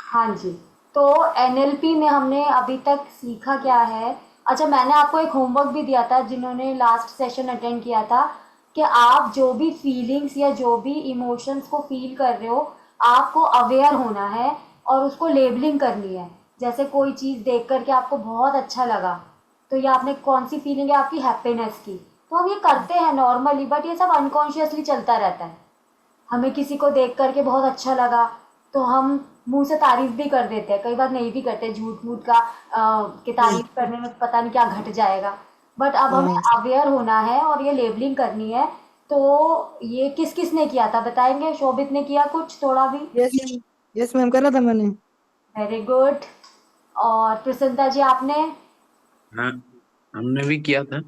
हाँ जी। तो एनएलपी में हमने अभी तक सीखा क्या है। अच्छा, मैंने आपको एक होमवर्क भी दिया था जिन्होंने लास्ट सेशन अटेंड किया था, कि आप जो भी फीलिंग्स या जो भी इमोशंस को फील कर रहे हो, आपको अवेयर होना है और उसको लेबलिंग करनी है। जैसे कोई चीज़ देख करके आपको बहुत अच्छा लगा, तो ये आपने कौन सी फीलिंग है, आपकी हैप्पीनेस की। तो हम ये करते हैं नॉर्मली, बट ये सब अनकॉन्शियसली चलता रहता है। हमें किसी को देख करके बहुत अच्छा लगा, तो हम मुंह से तारीफ भी कर देते हैं, कई बार नहीं भी करते, झूठ मूठ का कि हम्म, तारीफ करने में पता नहीं क्या घट जाएगा। बट अब हमें हाँ। अवेयर होना है और ये लेबलिंग करनी है। तो ये किस किस ने किया था बताएंगे? शोभित ने किया कुछ थोड़ा भी? Yes ma'am. यस मैम, करा था मैंने। Very good. और प्रसन्नता जी आपने? हाँ, हमने भी किया था।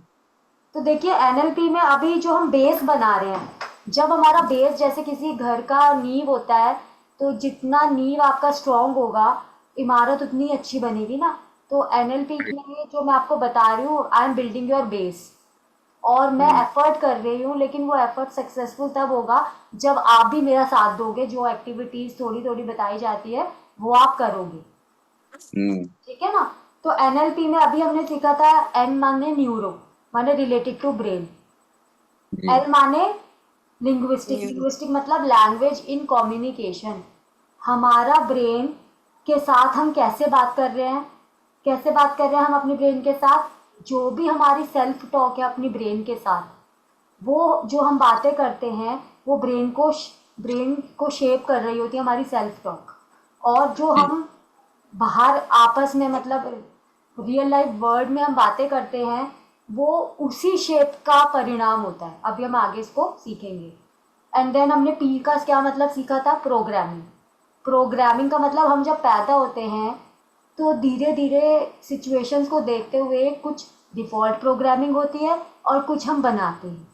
तो देखिए, एनएलपी में अभी जो हम बेस बना रहे हैं, जब हमारा बेस जैसे किसी घर का नींव होता है, तो जितना नींव आपका स्ट्रांग होगा, इमारत उतनी अच्छी बनेगी ना। तो एनएलपी में जो मैं आपको बता रही हूँ, I am building your base, और मैं हम्म। एफर्ट कर रही हूँ, लेकिन वो एफर्ट सक्सेसफुल तब होगा जब आप भी मेरा साथ दोगे। जो एक्टिविटीज थोड़ी थोड़ी बताई जाती है वो आप करोगे, हम्म। ठीक है ना। तो एनएलपी में अभी हमने सीखा था, एन माने न्यूरो, माने related to brain. Hmm. L माने लिंग्विस्टिक, न्यूरो। लिंग्विस्टिक मतलब लैंग्वेज इन कम्युनिकेशन। हमारा ब्रेन के साथ हम कैसे बात कर रहे हैं, कैसे बात कर रहे हैं हम अपनी ब्रेन के साथ। जो भी हमारी सेल्फ टॉक है अपनी ब्रेन के साथ, वो जो हम बातें करते हैं, वो ब्रेन को शेप कर रही होती है हमारी सेल्फ टॉक। और जो हम्म। हम बाहर आपस में, मतलब रियल लाइफ वर्ल्ड में हम बातें करते हैं, वो उसी शेप का परिणाम होता है। अभी हम आगे इसको सीखेंगे। एंड देन हमने पी का क्या मतलब सीखा था, प्रोग्रामिंग। प्रोग्रामिंग का मतलब हम जब पैदा होते हैं, तो धीरे धीरे सिचुएशंस को देखते हुए कुछ डिफ़ॉल्ट प्रोग्रामिंग होती है और कुछ हम बनाते हैं।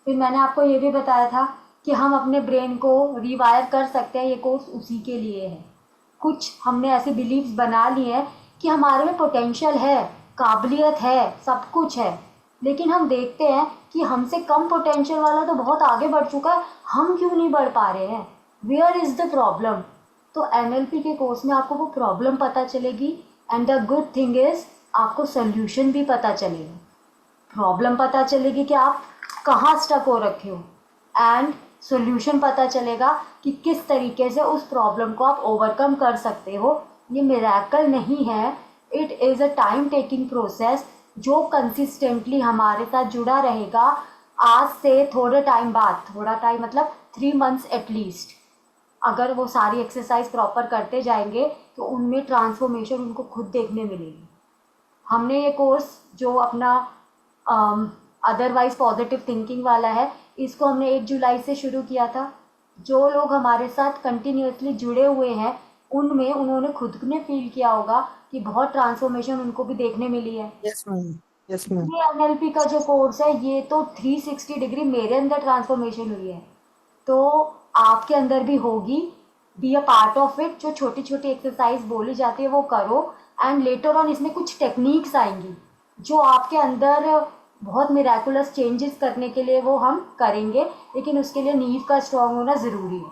फिर मैंने आपको ये भी बताया था कि हम अपने ब्रेन को रिवायर कर सकते हैं, ये कोर्स उसी के लिए है। कुछ हमने ऐसे बिलीव्स बना लिए हैं कि हमारे में पोटेंशियल है, काबिलियत है, सब कुछ है, लेकिन हम देखते हैं कि हमसे कम पोटेंशियल वाला तो बहुत आगे बढ़ चुका है, हम क्यों नहीं बढ़ पा रहे हैं? Where is the problem? तो एनएलपी के कोर्स में आपको वो प्रॉब्लम पता चलेगी, and the good thing is आपको सोल्यूशन भी पता चलेगा। प्रॉब्लम पता चलेगी कि आप कहाँ स्टक हो रखे हो, एंड सॉल्यूशन पता चलेगा कि किस तरीके से उस प्रॉब्लम को आप ओवरकम कर सकते हो। ये मिरेकल नहीं है, it is a time taking process जो कंसिस्टेंटली हमारे साथ जुड़ा रहेगा। आज से थोड़े टाइम बाद, थोड़ा टाइम मतलब 3 मंथ्स एटलीस्ट, अगर वो सारी एक्सरसाइज प्रॉपर करते जाएंगे, तो उनमें ट्रांसफॉर्मेशन उनको खुद देखने मिलेगी। हमने ये कोर्स जो अपना अदरवाइज पॉजिटिव थिंकिंग वाला है, इसको हमने 1 जुलाई से शुरू किया था। जो लोग हमारे साथ कंटिन्यूसली जुड़े हुए हैं, उनमें उन्होंने खुद ने फील किया होगा कि बहुत ट्रांसफॉर्मेशन उनको भी देखने मिली है। Yes ma'am. Yes ma'am. ये एनएलपी का जो कोर्स है, ये तो 360 डिग्री मेरे अंदर ट्रांसफॉर्मेशन हुई है, तो आपके अंदर भी होगी। Be a part of it. जो छोटी छोटी एक्सरसाइज बोली जाती है वो करो, एंड लेटर ऑन इसमें कुछ टेक्निक्स आएंगी जो आपके अंदर बहुत मिराकुलस चेंजेस करने के लिए वो हम करेंगे, लेकिन उसके लिए नींव का स्ट्रांग होना ज़रूरी है।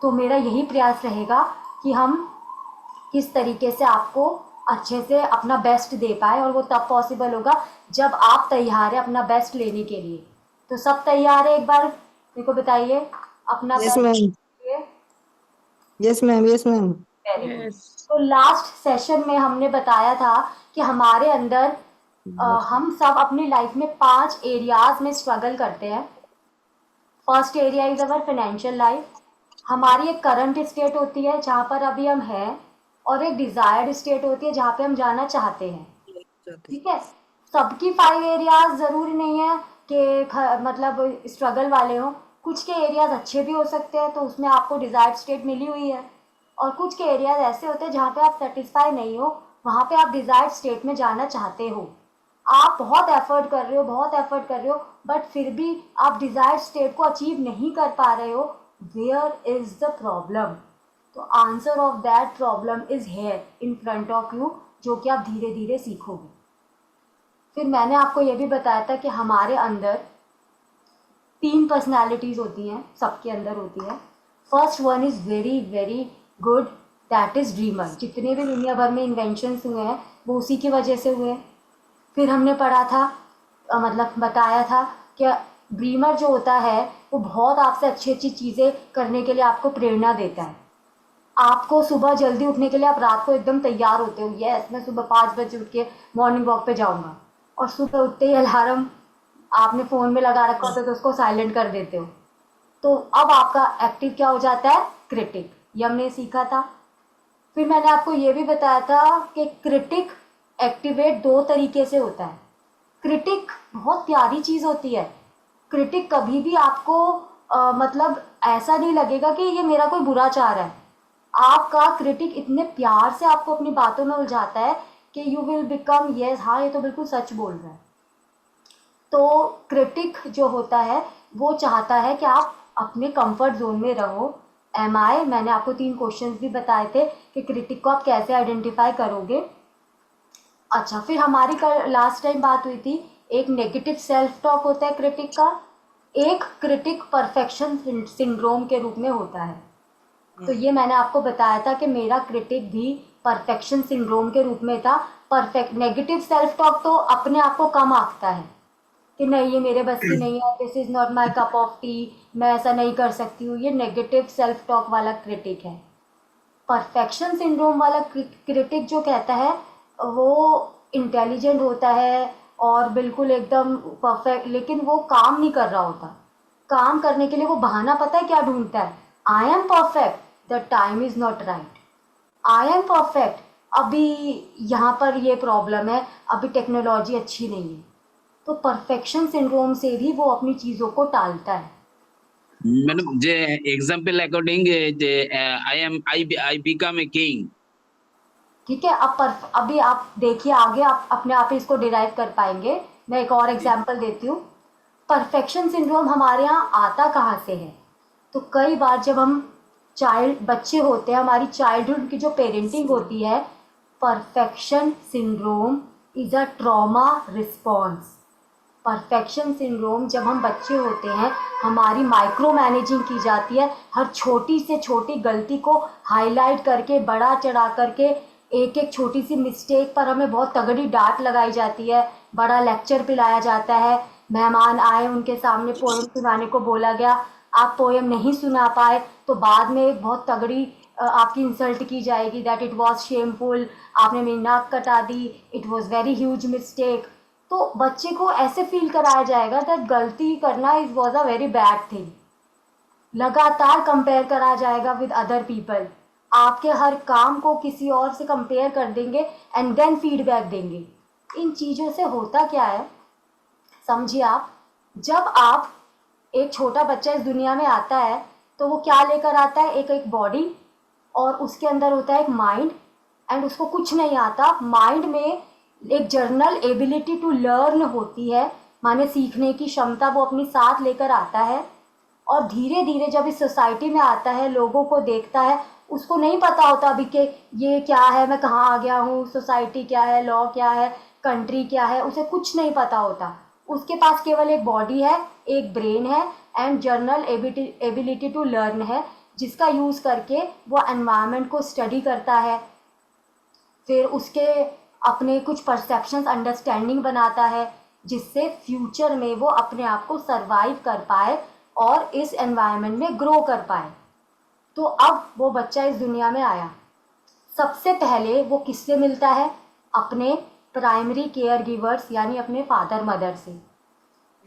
तो मेरा यही प्रयास रहेगा कि हम किस तरीके से आपको अच्छे से अपना बेस्ट दे पाए, और वो तब पॉसिबल होगा जब आप तैयार हैं अपना बेस्ट लेने के लिए। तो सब तैयार है? एक बार मेरे को बताइए अपना यस बेस्ट मैम। लिए। Yes ma'am. Yes ma'am. Very good. Yes. तो लास्ट सेशन में हमने बताया था कि हमारे अंदर हम सब अपनी लाइफ में 5 एरियाज में स्ट्रगल करते हैं। First area is our financial life. हमारी एक करंट स्टेट होती है जहाँ पर अभी हम हैं, और एक डिजायर्ड स्टेट होती है जहाँ पे हम जाना चाहते हैं, जाते। ठीक है। सबकी 5 एरियाज ज़रूरी नहीं है कि मतलब स्ट्रगल वाले हों। कुछ के एरियाज अच्छे भी हो सकते हैं, तो उसमें आपको डिज़ायर्ड स्टेट मिली हुई है। और कुछ के एरियाज ऐसे होते हैं जहाँ पे आप सेटिस्फाई नहीं हो, वहाँ पे आप डिज़ायर्ड स्टेट में जाना चाहते हो। आप बहुत एफर्ट कर रहे हो, बहुत एफर्ट कर रहे हो, बट फिर भी आप डिज़ायर्ड स्टेट को अचीव नहीं कर पा रहे हो। Where is the problem? तो answer of that problem is here in front of you, जो कि आप धीरे धीरे सीखोगे। फिर मैंने आपको ये भी बताया था कि हमारे अंदर 3 पर्सनालिटीज़ होती हैं, सबके अंदर होती है। First one is very very good, that is dreamer. जितने भी दुनिया भर में इन्वेंशंस हुए हैं वो उसी की वजह से हुए हैं। फिर हमने पढ़ा था मतलब बताया था कि ड्रीमर जो होता है वो बहुत आपसे अच्छी अच्छी चीज़ें करने के लिए आपको प्रेरणा देता है। आपको सुबह जल्दी उठने के लिए आप रात को एकदम तैयार होते हो, यस मैं सुबह 5 बजे उठ के मॉर्निंग वॉक पे जाऊंगा, और सुबह उठते ही अलार्म आपने फ़ोन में लगा रखा होता है तो उसको साइलेंट कर देते हो। तो अब आपका एक्टिव क्या हो जाता है, क्रिटिक। ये हमने सीखा था। फिर मैंने आपको ये भी बताया था कि क्रिटिक एक्टिवेट 2 तरीके से होता है। क्रिटिक बहुत प्यारी चीज़ होती है। क्रिटिक कभी भी आपको मतलब ऐसा नहीं लगेगा कि ये मेरा कोई बुरा चाह रहा है। आपका क्रिटिक इतने प्यार से आपको अपनी बातों में उलझाता है कि यू विल बिकम यस, हाँ ये तो बिल्कुल सच बोल रहा है। तो क्रिटिक जो होता है वो चाहता है कि आप अपने कंफर्ट जोन में रहो। मैंने आपको 3 क्वेश्चंस भी बताए थे कि क्रिटिक को आप कैसे आइडेंटिफाई करोगे। अच्छा, फिर हमारी लास्ट टाइम बात हुई थी, एक नेगेटिव सेल्फ टॉक होता है क्रिटिक का, एक क्रिटिक परफेक्शन सिंड्रोम के रूप में होता है। तो ये मैंने आपको बताया था कि मेरा क्रिटिक भी परफेक्शन सिंड्रोम के रूप में था। परफेक्ट नेगेटिव सेल्फ टॉक तो अपने आप को कम आंकता है कि नहीं ये मेरे बस की नहीं है, this is not my cup of T, मैं ऐसा नहीं कर सकती हूँ। ये नेगेटिव सेल्फ टॉक वाला क्रिटिक है। परफेक्शन सिंड्रोम वाला क्रिटिक जो कहता है वो इंटेलिजेंट होता है और बिल्कुल एकदम परफेक्ट, लेकिन वो काम नहीं कर रहा होता। काम करने के लिए वो बहाना पता है क्या ढूंढता है, I am perfect, the time is not right. I am perfect, अभी यहाँ पर ये प्रॉब्लम है, अभी टेक्नोलॉजी अच्छी नहीं है। तो परफेक्शन सिंड्रोम से भी वो अपनी चीज़ों को टालता है। Madam J example according J I become a king. ठीक है, अभी आप देखिए आगे, आप अपने आप ही इसको डिराइव कर पाएंगे। मैं एक और एग्जांपल देती हूँ। परफेक्शन सिंड्रोम हमारे यहाँ आता कहाँ से है, तो कई बार जब हम बच्चे होते हैं, हमारी चाइल्डहुड की जो पेरेंटिंग होती है, perfection syndrome is a trauma response. Perfection syndrome जब हम बच्चे होते हैं, हमारी माइक्रो मैनेजिंग की जाती है, हर छोटी से छोटी गलती को हाईलाइट करके बढ़ा चढ़ा करके एक एक छोटी सी मिस्टेक पर हमें बहुत तगड़ी डांट लगाई जाती है, बड़ा लेक्चर पिलाया जाता है। मेहमान आए, उनके सामने पोएम सुनाने को बोला गया, आप पोएम नहीं सुना पाए तो बाद में बहुत तगड़ी आपकी इंसल्ट की जाएगी, दैट इट वॉज शेमफुल, आपने मेरी नाक कटा दी, it was very huge mistake. तो बच्चे को ऐसे फील कराया जाएगा दैट गलती करना is was a very bad thing. लगातार कंपेयर करा जाएगा विद अदर पीपल। आपके हर काम को किसी और से कंपेयर कर देंगे एंड देन फीडबैक देंगे। इन चीज़ों से होता क्या है समझिए आप, जब आप एक छोटा बच्चा इस दुनिया में आता है तो वो क्या लेकर आता है, एक बॉडी, और उसके अंदर होता है एक माइंड, एंड उसको कुछ नहीं आता। माइंड में एक जर्नल एबिलिटी टू लर्न होती है, माने सीखने की क्षमता वो अपनी साथ लेकर आता है। और धीरे धीरे जब इस सोसाइटी में आता है, लोगों को देखता है, उसको नहीं पता होता अभी कि ये क्या है, मैं कहाँ आ गया हूँ, सोसाइटी क्या है, लॉ क्या है, कंट्री क्या है, उसे कुछ नहीं पता होता। उसके पास केवल एक बॉडी है, एक ब्रेन है and general ability to learn है, जिसका यूज़ करके वो एनवायरनमेंट को स्टडी करता है, फिर उसके अपने कुछ परसेप्शंस अंडरस्टैंडिंग बनाता है, जिससे फ्यूचर में वो अपने आप को सरवाइव कर पाए और इस एनवायरनमेंट में ग्रो कर पाए। तो अब वो बच्चा इस दुनिया में आया, सबसे पहले वो किससे मिलता है, अपने प्राइमरी केयर गिवर्स यानी अपने फादर मदर से।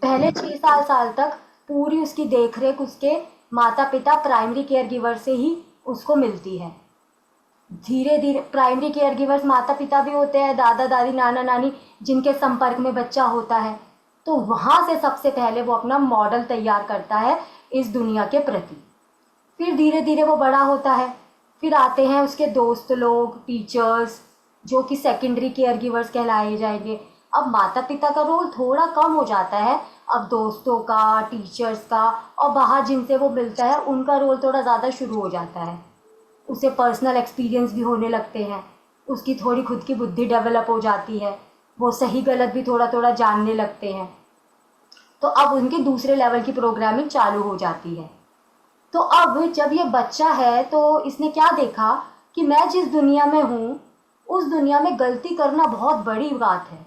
पहले 6 साल तक पूरी उसकी देखरेख उसके माता पिता प्राइमरी केयर गिवर से ही उसको मिलती है। धीरे धीरे प्राइमरी केयर गिवर्स माता पिता भी होते हैं, दादा दादी नाना नानी, जिनके संपर्क में बच्चा होता है। तो वहाँ से सबसे पहले वो अपना मॉडल तैयार करता है इस दुनिया के प्रति। फिर धीरे धीरे वो बड़ा होता है, फिर आते हैं उसके दोस्त लोग, टीचर्स, जो कि सेकेंडरी केयर गिवर्स कहलाए जाएंगे। अब माता पिता का रोल थोड़ा कम हो जाता है, अब दोस्तों का, टीचर्स का और बाहर जिनसे वो मिलता है उनका रोल थोड़ा ज़्यादा शुरू हो जाता है। उसे पर्सनल एक्सपीरियंस भी होने लगते हैं, उसकी थोड़ी खुद की बुद्धि डेवलप हो जाती है, वो सही गलत भी थोड़ा थोड़ा जानने लगते हैं। तो अब उनकी दूसरे लेवल की प्रोग्रामिंग चालू हो जाती है। तो अब जब ये बच्चा है तो इसने क्या देखा कि मैं जिस दुनिया में हूँ उस दुनिया में गलती करना बहुत बड़ी बात है।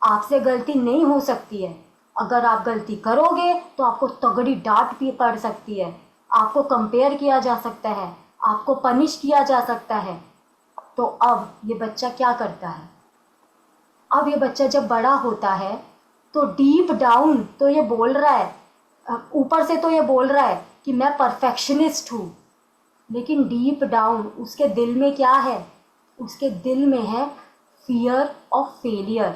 आपसे गलती नहीं हो सकती है। अगर आप गलती करोगे तो आपको तगड़ी डांट भी पड़ सकती है, आपको कंपेयर किया जा सकता है, आपको पनिश किया जा सकता है। तो अब ये बच्चा क्या करता है? अब ये बच्चा जब बड़ा होता है तो डीप डाउन तो ये बोल रहा है, ऊपर से तो ये बोल रहा है कि मैं परफेक्शनिस्ट हूँ, लेकिन डीप डाउन उसके दिल में क्या है? उसके दिल में है fear of failure,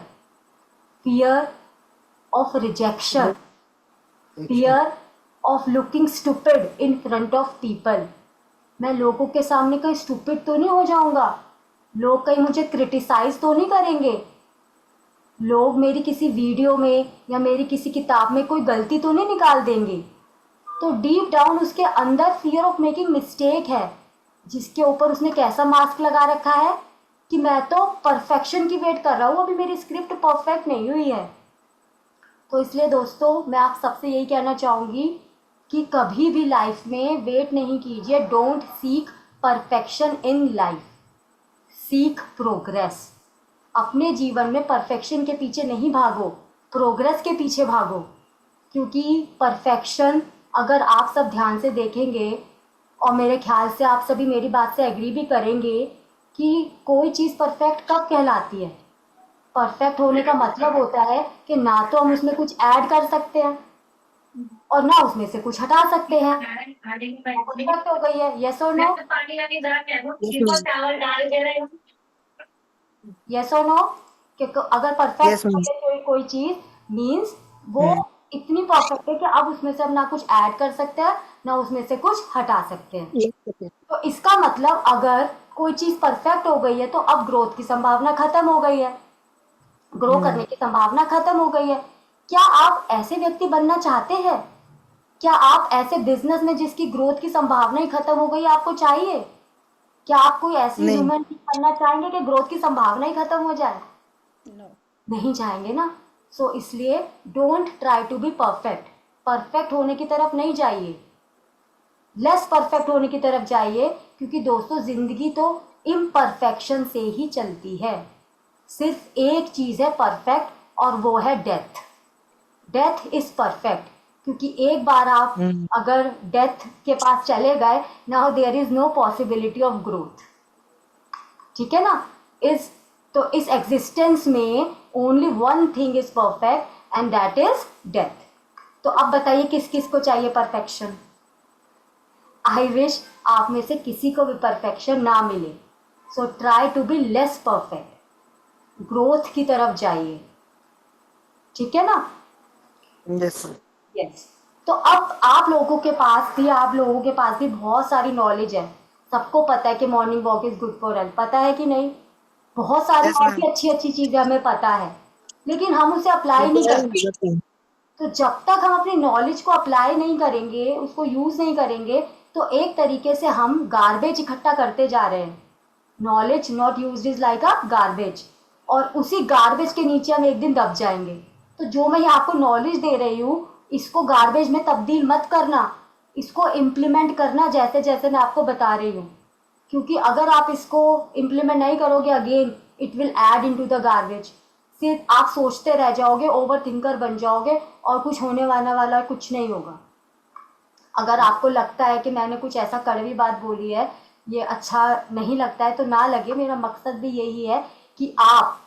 fear of rejection, fear of looking stupid in front of people. मैं लोगों के सामने कहीं स्टूपिड तो नहीं हो जाऊंगा, लोग कहीं मुझे क्रिटिसाइज तो नहीं करेंगे, लोग मेरी किसी वीडियो में या मेरी किसी किताब में कोई गलती तो नहीं निकाल देंगे। तो डीप डाउन उसके अंदर फियर ऑफ मेकिंग मिस्टेक है, जिसके ऊपर उसने कैसा मास्क लगा रखा है कि मैं तो परफेक्शन की वेट कर रहा हूँ, अभी मेरी स्क्रिप्ट परफेक्ट नहीं हुई है। तो इसलिए दोस्तों मैं आप सबसे यही कहना चाहूँगी कि कभी भी लाइफ में वेट नहीं कीजिए। Don't seek perfection in life, seek progress. अपने जीवन में परफेक्शन के पीछे नहीं भागो, प्रोग्रेस के पीछे भागो। क्योंकि परफेक्शन, अगर आप सब ध्यान से देखेंगे और मेरे ख्याल से आप सभी मेरी बात से एग्री भी करेंगे कि कोई चीज़ परफेक्ट कब कहलाती है? परफेक्ट होने का मतलब होता है कि ना तो हम उसमें कुछ ऐड कर सकते हैं और ना उसमें से कुछ हटा सकते हैं। परफेक्ट हो गई है, यस और नो? यस और नो? कि अगर परफेक्ट यस मैम। है कोई चीज़, मीन्स वो इतनी परफेक्ट है कि अब उसमें से हम ना कुछ ऐड कर सकते हैं ना उसमें से कुछ हटा सकते हैं। एक सेकेंड। तो इसका मतलब अगर कोई चीज़ परफेक्ट हो गई है तो अब ग्रोथ की संभावना खत्म हो गई है, ग्रो करने की संभावना खत्म हो गई है। क्या आप ऐसे व्यक्ति बनना चाहते हैं? क्या आप ऐसे बिजनेस में जिसकी ग्रोथ की संभावना ही खत्म हो गई आपको चाहिए? क्या आप कोई ऐसी नहीं। ह्यूमन बनना चाहेंगे कि ग्रोथ की संभावना ही खत्म हो जाए? नहीं चाहेंगे ना। सो इसलिए don't try to be perfect. Perfect होने की तरफ नहीं जाइए, लेस परफेक्ट होने की तरफ जाइए। क्योंकि दोस्तों जिंदगी तो इम्परफेक्शन से ही चलती है। सिर्फ एक चीज़ है परफेक्ट और वो है डेथ। डेथ इज परफेक्ट, क्योंकि एक बार आप अगर डेथ के पास चले गए, now there is no possibility of growth. ठीक है ना? इस एग्जिस्टेंस में only one thing is perfect and that is death. तो अब बताइए किस किस को चाहिए परफेक्शन? आई विश आप में से किसी को भी परफेक्शन ना मिले। So try to be less perfect, growth की तरफ जाइए। ठीक है ना? यस। यस। तो अब आप लोगों के पास भी बहुत सारी नॉलेज है। सबको पता है कि morning walk is good for health, पता है कि नहीं? बहुत सारी Yes, और ma'am. भी अच्छी अच्छी चीजें हमें पता है, लेकिन हम उसे अप्लाई नहीं करते। तो जब तक हम अपनी नॉलेज को अप्लाई नहीं करेंगे, उसको यूज नहीं करेंगे, तो एक तरीके से हम गार्बेज इकट्ठा करते जा रहे हैं। Knowledge not used is like a garbage, और उसी गार्बेज के नीचे हम एक दिन दब जाएंगे। तो जो मैं आपको नॉलेज दे रही हूँ, इसको गार्बेज में तब्दील मत करना, इसको इम्प्लीमेंट करना जैसे जैसे मैं आपको बता रही हूँ। क्योंकि अगर आप इसको इम्प्लीमेंट नहीं करोगे, again it will add into the garbage. सिर्फ आप सोचते रह जाओगे, ओवर थिंकर बन जाओगे, और कुछ होने वाला कुछ नहीं होगा। अगर आपको लगता है कि मैंने कुछ ऐसा कड़वी बात बोली है, ये अच्छा नहीं लगता है, तो ना लगे। मेरा मकसद भी यही है कि आप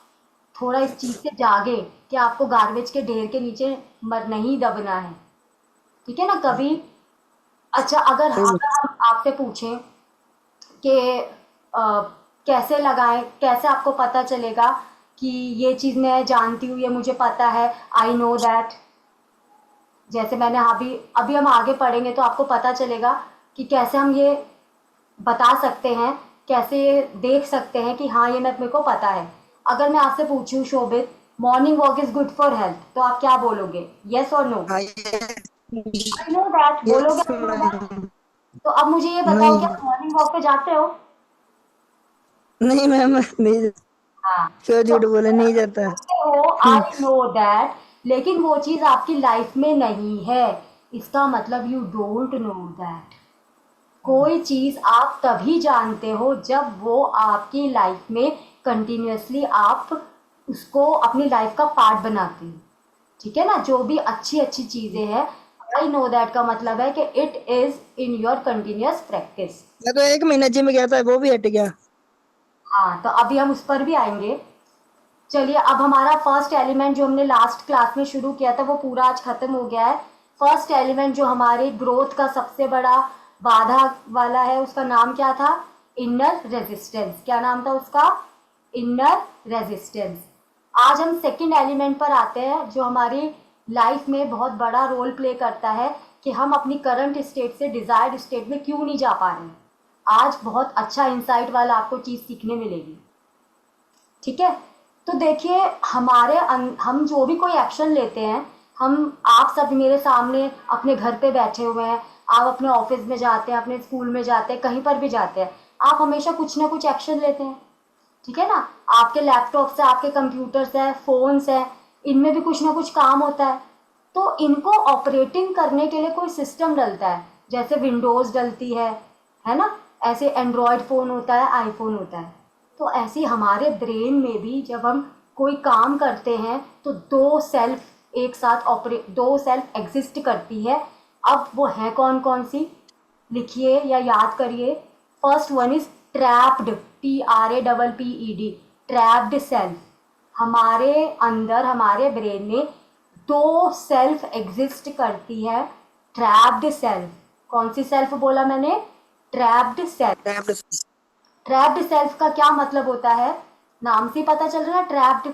थोड़ा इस चीज़ से जागे कि आपको गार्बेज के ढेर के नीचे मर नहीं दबना है। ठीक है ना? कभी अच्छा, अगर हम आपसे पूछें कि कैसे लगाएं, कैसे आपको पता चलेगा कि ये चीज़ मैं जानती हूँ, ये मुझे पता है, आई नो दैट। जैसे मैंने अभी हम आगे पढ़ेंगे तो आपको पता चलेगा कि कैसे हम ये बता सकते हैं, कैसे ये देख सकते हैं कि हाँ ये मेरे को पता है। अगर मैं आपसे पूछूं Shobhit, morning walk is good for health, तो आप क्या बोलोगे? यस और नो? आई नो दैट बोलोगे यस आप no that? मैम। तो अब मुझे ये बताओ कि नहीं, आप मॉर्निंग वॉक पे जाते हो? नहीं मैम, नहीं। हाँ। क्यों तो झूठ बोले, नहीं जाता। करते हो, आई नो दैट, लेकिन वो चीज़ आपकी लाइफ में नहीं है। इसका मतलब यू डोंट नो दैट। कोई चीज़ आप तभी जानते हो जब वो आपकी लाइफ में कंटिन्यूअसली आप उसको अपनी लाइफ का पार्ट बनाते हो, ठीक है ना। जो भी अच्छी अच्छी चीज़ें हैं, आई नो दैट का मतलब है कि it is in your continuous practice. मैं तो 1 महीना जिम गया था, वो भी हट गया। हाँ, तो अभी हम उस पर भी आएंगे। चलिए, अब हमारा फर्स्ट एलिमेंट जो हमने लास्ट क्लास में शुरू किया था वो पूरा आज खत्म हो गया है। फर्स्ट एलिमेंट जो हमारी ग्रोथ का सबसे बड़ा बाधा वाला है, उसका नाम क्या था? Inner resistance. क्या नाम था उसका? Inner resistance. आज हम सेकंड एलिमेंट पर आते हैं जो हमारी लाइफ में बहुत बड़ा रोल प्ले करता है कि हम अपनी करंट स्टेट से डिजायर्ड स्टेट में क्यों नहीं जा पा रहे हैं। आज बहुत अच्छा इंसाइट वाला आपको चीज़ सीखने मिलेगी, ठीक है। तो देखिए, हम जो भी कोई एक्शन लेते हैं, हम आप सब मेरे सामने अपने घर पे बैठे हुए हैं, आप अपने ऑफिस में जाते हैं, अपने स्कूल में जाते हैं, कहीं पर भी जाते हैं, आप हमेशा कुछ ना कुछ एक्शन लेते हैं, ठीक है ना। आपके लैपटॉप से, आपके कंप्यूटर से, फ़ोन्स हैं, इनमें भी कुछ ना कुछ काम होता है। तो इनको ऑपरेटिंग करने के लिए कोई सिस्टम डलता है, जैसे विंडोज़ डलती है ना। ऐसे एंड्रॉयड फ़ोन होता है, आईफोन होता है। तो ऐसे ही हमारे ब्रेन में भी जब हम कोई काम करते हैं तो दो सेल्फ एक साथ दो सेल्फ एग्जिस्ट करती है। अब वो है कौन कौन सी, लिखिए या याद करिए। First one is trapped, TRAPPED, trapped self. हमारे अंदर, हमारे ब्रेन में दो सेल्फ एग्जिस्ट करती है। ट्रैप्ड सेल्फ, कौन सी सेल्फ बोला मैंने? Trapped self. ट्रैप्ड सेल्फ का क्या मतलब होता है? नाम से पता चल रहा है, ट्रैप्ड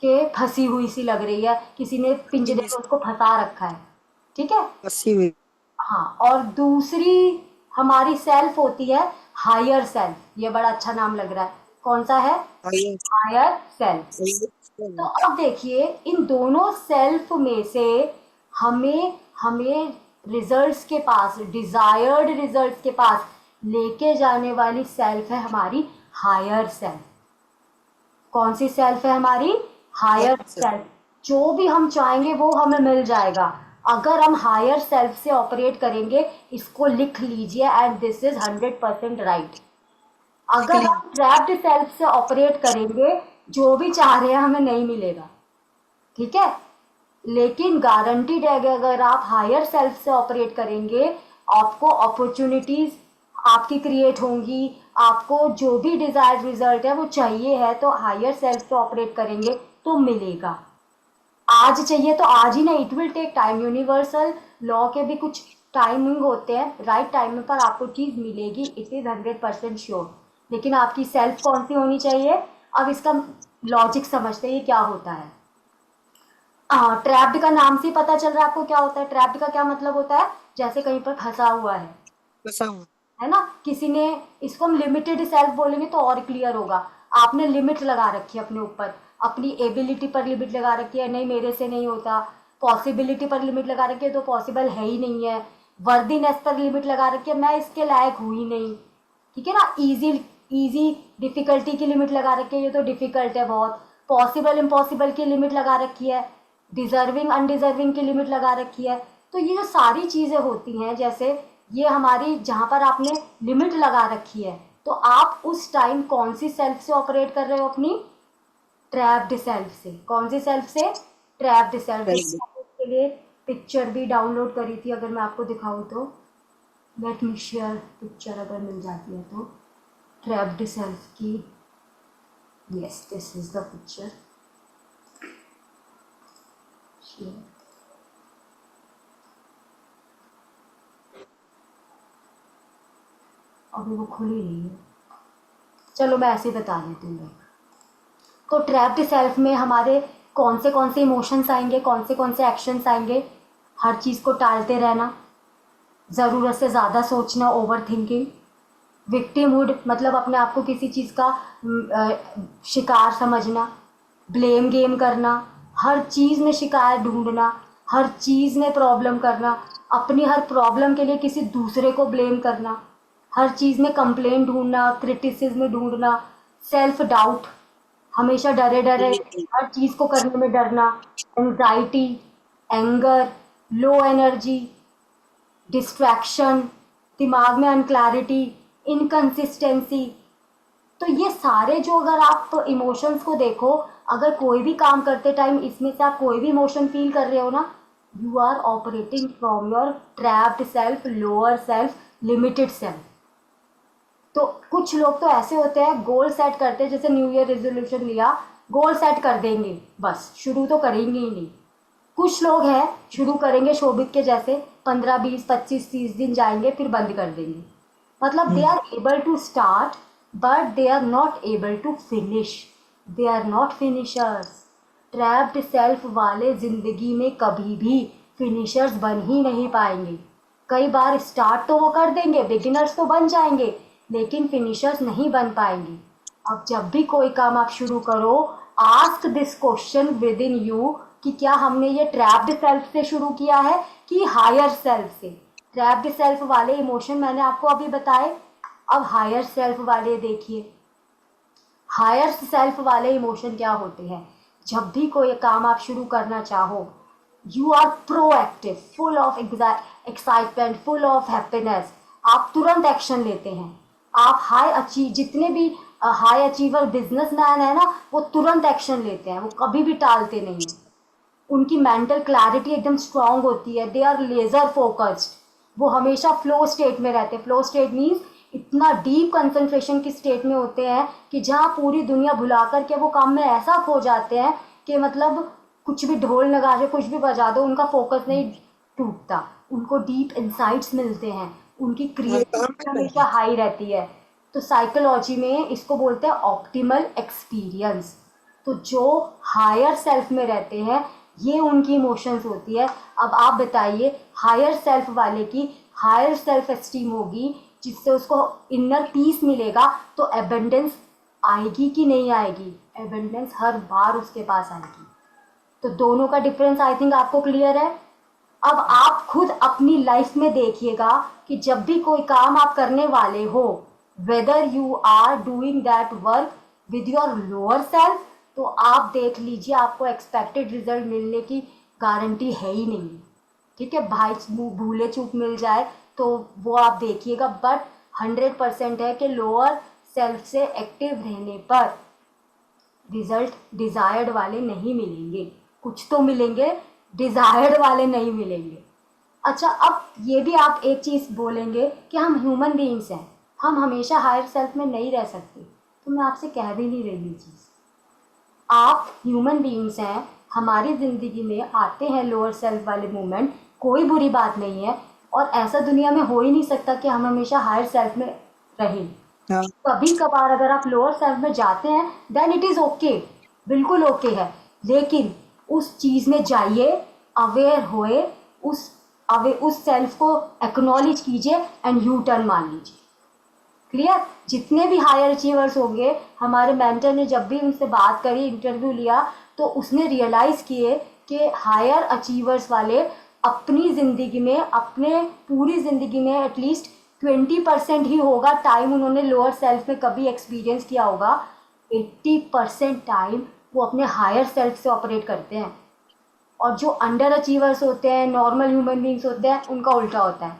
के फंसी हुई सी लग रही है, किसी ने पिंजरे में उसको फंसा रखा है, ठीक है। फंसी हुई। हाँ, और दूसरी हमारी सेल्फ होती है हायर सेल्फ। ये बड़ा अच्छा नाम लग रहा है, कौन सा है? Higher self. तो अब देखिए, इन दोनों सेल्फ में से हमें हमें रिजल्ट्स के पास, डिजायर्ड रिजल्ट्स के पास लेके जाने वाली सेल्फ है हमारी हायर सेल्फ। कौन सी सेल्फ है हमारी? Higher self. जो भी हम चाहेंगे वो हमें मिल जाएगा अगर हम हायर सेल्फ से ऑपरेट करेंगे। इसको लिख लीजिए, एंड दिस इज 100% राइट। अगर हम ट्रैप्ड सेल्फ से ऑपरेट करेंगे, जो भी चाह रहे हैं हमें नहीं मिलेगा, ठीक है। लेकिन गारंटीड है कि अगर आप हायर सेल्फ से ऑपरेट करेंगे, आपको अपॉर्चुनिटीज आपकी क्रिएट होंगी। आपको जो भी डिजायर्ड रिजल्ट है वो चाहिए है, तो हायर सेल्फ से ऑपरेट करेंगे तो मिलेगा। आज चाहिए तो आज ही नहीं, it will take time. Universal law के भी कुछ टाइमिंग होते हैं, राइट टाइम पर आपको चीज़ मिलेगी, इट इज़ 100% श्योर। लेकिन आपकी सेल्फ कौन सी होनी चाहिए? अब इसका लॉजिक समझते हैं ये क्या होता है। ट्रैप्ड का नाम से पता चल रहा है आपको क्या होता है। ट्रैप्ड का क्या मतलब होता है? जैसे कहीं पर फंसा हुआ है ना, किसी ने, इसको हम लिमिटेड सेल्फ बोलेंगे तो और क्लियर होगा। आपने लिमिट लगा रखी है अपने ऊपर, अपनी एबिलिटी पर लिमिट लगा रखी है, नहीं मेरे से नहीं होता। पॉसिबिलिटी पर लिमिट लगा रखी है, तो पॉसिबल है ही नहीं है। वर्दीनेस पर लिमिट लगा रखी है, मैं इसके लायक हूँ ही नहीं, ठीक है ना। इजी डिफिकल्टी की लिमिट लगा रखी है, ये तो डिफिकल्ट है बहुत। पॉसिबल इम्पॉसिबल की लिमिट लगा रखी है, डिजर्विंग अनडिजर्विंग की लिमिट लगा रखी है। तो ये जो सारी चीज़ें होती हैं, जैसे ये हमारी, जहाँ पर आपने लिमिट लगा रखी है, तो आप उस टाइम कौन सी सेल्फ से ऑपरेट कर रहे हो? अपनी ट्रैप्ड सेल्फ से। कौन सी सेल्फ से? Trapped self. के लिए पिक्चर भी डाउनलोड करी थी, अगर मैं आपको दिखाऊं तो लेट मी शेयर पिक्चर, अगर मिल जाती है तो, ट्रैप्ड सेल्फ की। Yes, this is the picture. अभी वो खुल ही नहीं है, चलो मैं ऐसे ही बता देती हूँ। तो ट्रैप्ड सेल्फ में हमारे कौन से इमोशंस आएंगे, कौन से एक्शंस आएंगे? हर चीज़ को टालते रहना, ज़रूरत से ज़्यादा सोचना, ओवर थिंकिंग, विक्टिमहुड मतलब अपने आप को किसी चीज़ का शिकार समझना, ब्लेम गेम करना, हर चीज़ में शिकायत ढूंढना, हर चीज़ में प्रॉब्लम करना, अपनी हर प्रॉब्लम के लिए किसी दूसरे को ब्लेम करना, हर चीज़ में कंप्लेंट ढूंढना, क्रिटिसिज्म ढूंढना, सेल्फ डाउट, हमेशा डरे डरे हर चीज़ को करने में डरना, anxiety, anger, low energy, distraction, दिमाग में अनक्लैरिटी, इनकंसिस्टेंसी। तो ये सारे जो, अगर आप इमोशंस को देखो, अगर कोई भी काम करते टाइम इसमें से आप कोई भी इमोशन फील कर रहे हो ना, you are operating from your trapped self, lower self, limited self. तो कुछ लोग तो ऐसे होते हैं, गोल सेट करते हैं, जैसे न्यू ईयर रेजोल्यूशन लिया, गोल सेट कर देंगे, बस शुरू तो करेंगे ही नहीं। कुछ लोग हैं शुरू करेंगे शोभित के जैसे, 15 20 25 30 दिन जाएंगे, फिर बंद कर देंगे। मतलब they are able to start but they are not able to finish, they are not finishers. Trapped self वाले ज़िंदगी में कभी भी फिनिशर्स बन ही नहीं पाएंगे। कई बार स्टार्ट तो वो कर देंगे, बिगिनर्स तो बन जाएंगे, लेकिन फिनिशर्स नहीं बन पाएंगे। अब जब भी कोई काम आप शुरू करो, ask this question with in you कि क्या हमने ये ट्रैप्ड सेल्फ से शुरू किया है कि हायर सेल्फ से। ट्रैप्ड सेल्फ वाले इमोशन मैंने आपको अभी बताए, अब हायर सेल्फ वाले देखिए। हायर सेल्फ वाले इमोशन क्या होते हैं? जब भी कोई काम आप शुरू करना चाहो, you are proactive, full of excitement, full of happiness, आप तुरंत एक्शन लेते हैं। आप जितने भी हाई अचीवर बिजनेसमैन है ना, वो तुरंत एक्शन लेते हैं, वो कभी भी टालते नहीं हैं। उनकी मेंटल क्लैरिटी एकदम स्ट्रांग होती है, दे आर लेज़र फोकस्ड, वो हमेशा फ्लो स्टेट में रहते हैं। फ्लो स्टेट मीन्स इतना डीप कंसंट्रेशन की स्टेट में होते हैं कि जहाँ पूरी दुनिया भुला करके वो काम में ऐसा खो जाते हैं कि मतलब कुछ भी ढोल नगाड़े कुछ भी बजा दो, उनका फोकस नहीं टूटता, उनको डीप इंसाइट्स मिलते हैं, उनकी क्रिएटिविटी हमेशा हाई रहती है। तो साइकोलॉजी में इसको बोलते हैं ऑप्टिमल एक्सपीरियंस। तो जो हायर सेल्फ में रहते हैं, ये उनकी इमोशंस होती है। अब आप बताइए, हायर सेल्फ वाले की हायर सेल्फ एस्टीम होगी, जिससे उसको इनर पीस मिलेगा, तो एबंडेंस आएगी कि नहीं आएगी? एबंडेंस हर बार उसके पास आएगी। तो दोनों का डिफरेंस आई थिंक आपको क्लियर है। अब आप खुद अपनी लाइफ में देखिएगा कि जब भी कोई काम आप करने वाले हो, whether you are doing that work with your lower self, तो आप देख लीजिए आपको एक्सपेक्टेड रिजल्ट मिलने की गारंटी है ही नहीं। ठीक है, भाई भूले चूक मिल जाए तो वो आप देखिएगा, बट 100% है कि लोअर सेल्फ से एक्टिव रहने पर रिजल्ट डिज़ायर्ड वाले नहीं मिलेंगे। कुछ तो मिलेंगे, डिज़ायर्ड वाले नहीं मिलेंगे। अच्छा, अब ये भी आप एक चीज़ बोलेंगे कि हम ह्यूमन बीइंग्स हैं, हम हमेशा हायर सेल्फ में नहीं रह सकते। तो मैं आपसे कह भी नहीं रही ये चीज़। आप ह्यूमन बीइंग्स हैं, हमारी ज़िंदगी में आते हैं लोअर सेल्फ वाले मोमेंट, कोई बुरी बात नहीं है, और ऐसा दुनिया में हो ही नहीं सकता कि हम हमेशा हायर सेल्फ में रहें। हाँ। कभी कभार अगर आप लोअर सेल्फ में जाते हैं, देन इट इज़ ओके, बिल्कुल ओके है, लेकिन उस चीज़ में जाइए, अवेयर होए, उस सेल्फ को एक्नॉलेज कीजिए एंड यू टर्न मान लीजिए। क्लियर? जितने भी हायर अचीवर्स होंगे, हमारे मेंटर ने जब भी उनसे बात करी, इंटरव्यू लिया, तो उसने रियलाइज़ किए कि हायर अचीवर्स वाले अपनी ज़िंदगी में, अपने पूरी ज़िंदगी में एटलीस्ट 20% ही होगा टाइम उन्होंने लोअर सेल्फ में कभी एक्सपीरियंस किया होगा। 80% टाइम वो अपने हायर सेल्फ से ऑपरेट करते हैं। और जो अंडर अचीवर्स होते हैं, नॉर्मल ह्यूमन बींग्स होते हैं, उनका उल्टा होता है।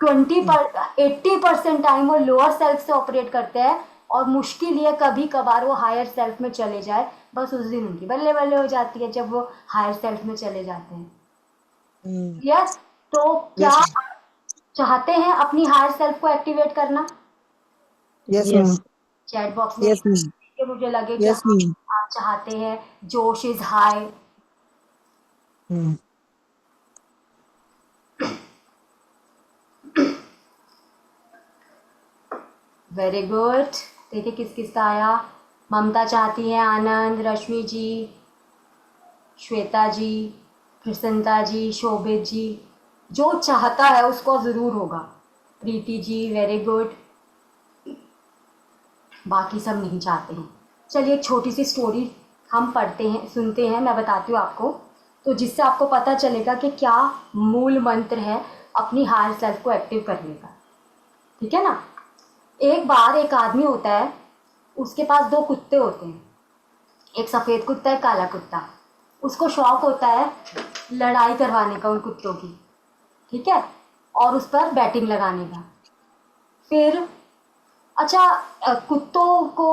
80% टाइम वो लोअर सेल्फ से ऑपरेट करते हैं, और मुश्किल ये कभी कभार वो हायर सेल्फ में चले जाए, बस उस दिन उनकी बल्ले बल्ले हो जाती है जब वो हायर सेल्फ में चले जाते हैं। यस, तो क्या यस आप चाहते हैं अपनी हायर सेल्फ को एक्टिवेट करना? Yes ma'am. चैट बॉक्स में यस मैम। कि मुझे लगे कि यस हाँ, मैम। आप चाहते हैं। जोश इज हाई। Very good. देखिए किस किस का आया। ममता चाहती है, आनंद, रश्मि जी, श्वेता जी, प्रसन्नता जी, शोभित जी। जो चाहता है उसको ज़रूर होगा। Preeti ji, very good. बाकी सब नहीं चाहते हैं। चलिए एक छोटी सी स्टोरी हम पढ़ते हैं, सुनते हैं, मैं बताती हूँ आपको, तो जिससे आपको पता चलेगा कि क्या मूल मंत्र है अपनी हायर सेल्फ को एक्टिव करने का। ठीक है ना? एक बार एक आदमी होता है, उसके पास 2 कुत्ते होते हैं, एक सफ़ेद कुत्ता, एक काला कुत्ता। उसको शौक होता है लड़ाई करवाने का उन कुत्तों की। ठीक है? और उस पर बैटिंग लगाने का। फिर अच्छा, कुत्तों को